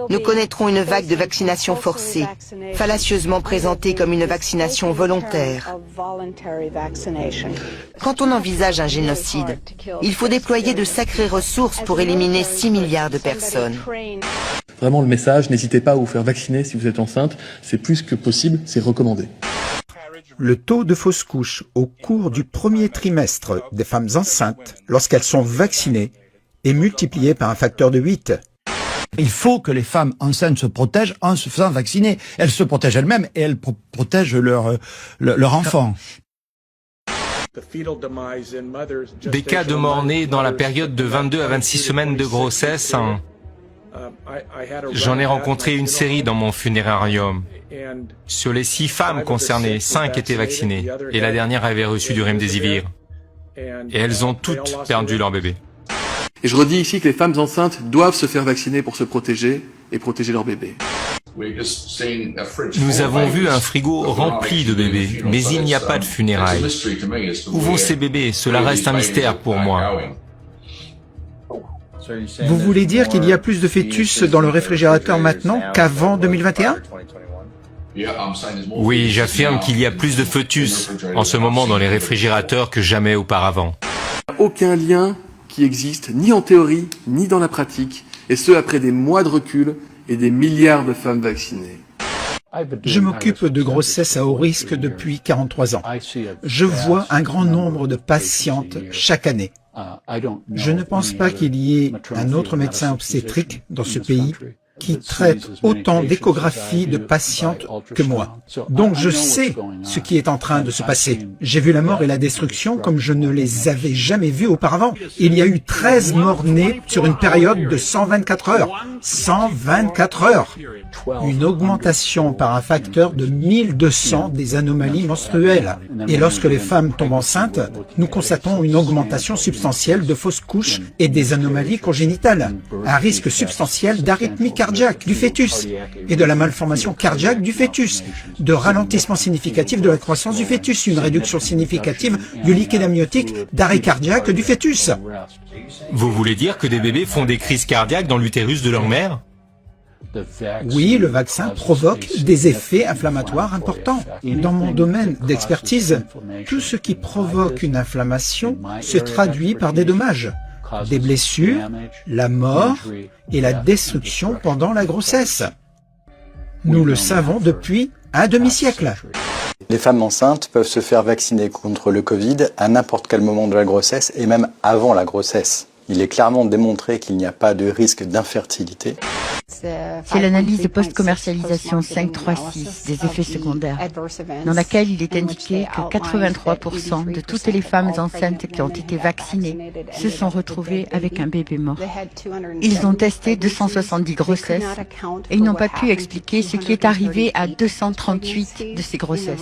nous connaîtrons une vague de vaccination forcée, fallacieusement présentée comme une vaccination volontaire. Quand on envisage un génocide, il faut déployer de sacrées ressources pour éliminer 6 milliards de personnes. Vraiment le message, n'hésitez pas à vous faire vacciner si vous êtes enceinte, c'est plus que possible, c'est recommandé. Le taux de fausses couches au cours du premier trimestre des femmes enceintes, lorsqu'elles sont vaccinées, est multiplié par un facteur de 8. Il faut que les femmes enceintes se protègent en se faisant vacciner. Elles se protègent elles-mêmes et elles protègent leur enfant. Des cas de mort-nés dans la période de 22 à 26 semaines de grossesse. J'en ai rencontré une série dans mon funérarium. Sur les 6 femmes concernées, 5 étaient vaccinées et la dernière avait reçu du remdesivir. Et elles ont toutes perdu leur bébé. Et je redis ici que les femmes enceintes doivent se faire vacciner pour se protéger et protéger leur bébé. Nous avons vu un frigo rempli de bébés, mais il n'y a pas de funérailles. Où vont ces bébés? Cela reste un mystère pour moi. Vous voulez dire qu'il y a plus de fœtus dans le réfrigérateur maintenant qu'avant 2021? Oui, j'affirme qu'il y a plus de fœtus en ce moment dans les réfrigérateurs que jamais auparavant. Aucun lien qui existe, ni en théorie, ni dans la pratique, et ce après des mois de recul et des milliards de femmes vaccinées. Je m'occupe de grossesse à haut risque depuis 43 ans. Je vois un grand nombre de patientes chaque année. Je ne pense pas qu'il y ait un autre médecin obstétrique dans ce pays qui traite autant d'échographies de patientes que moi. Donc je sais ce qui est en train de se passer. J'ai vu la mort et la destruction comme je ne les avais jamais vues auparavant. Il y a eu 13 morts-nés sur une période de 124 heures. 124 heures! Une augmentation par un facteur de 1200 des anomalies menstruelles. Et lorsque les femmes tombent enceintes, nous constatons une augmentation substantielle de fausses couches et des anomalies congénitales. Un risque substantiel d'arythmie cardiaque du fœtus et de la malformation cardiaque du fœtus, de ralentissement significatif de la croissance du fœtus, une réduction significative du liquide amniotique, d'arrêt cardiaque du fœtus. Vous voulez dire que des bébés font des crises cardiaques dans l'utérus de leur mère? Oui, le vaccin provoque des effets inflammatoires importants. Dans mon domaine d'expertise, tout ce qui provoque une inflammation se traduit par des dommages, des blessures, la mort et la destruction pendant la grossesse. Nous le savons depuis un demi-siècle. Les femmes enceintes peuvent se faire vacciner contre le Covid à n'importe quel moment de la grossesse et même avant la grossesse. Il est clairement démontré qu'il n'y a pas de risque d'infertilité. C'est l'analyse post-commercialisation 536 des effets secondaires, dans laquelle il est indiqué que 83% de toutes les femmes enceintes qui ont été vaccinées se sont retrouvées avec un bébé mort. Ils ont testé 270 grossesses et ils n'ont pas pu expliquer ce qui est arrivé à 238 de ces grossesses.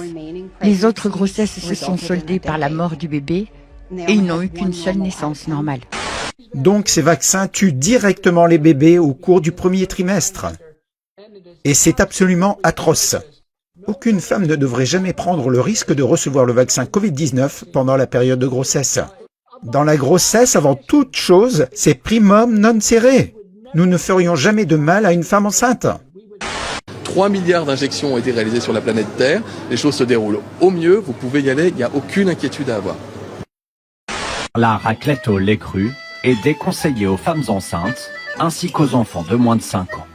Les autres grossesses se sont soldées par la mort du bébé et ils n'ont eu qu'une seule naissance normale. Donc ces vaccins tuent directement les bébés au cours du premier trimestre. Et c'est absolument atroce. Aucune femme ne devrait jamais prendre le risque de recevoir le vaccin Covid-19 pendant la période de grossesse. Dans la grossesse, avant toute chose, c'est primum non serré. Nous ne ferions jamais de mal à une femme enceinte. 3 milliards d'injections ont été réalisées sur la planète Terre, les choses se déroulent au mieux, vous pouvez y aller, il n'y a aucune inquiétude à avoir. La raclette au lait cru est déconseillée aux femmes enceintes ainsi qu'aux enfants de moins de 5 ans.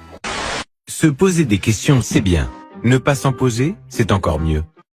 Se poser des questions, c'est bien. Ne pas s'en poser, c'est encore mieux.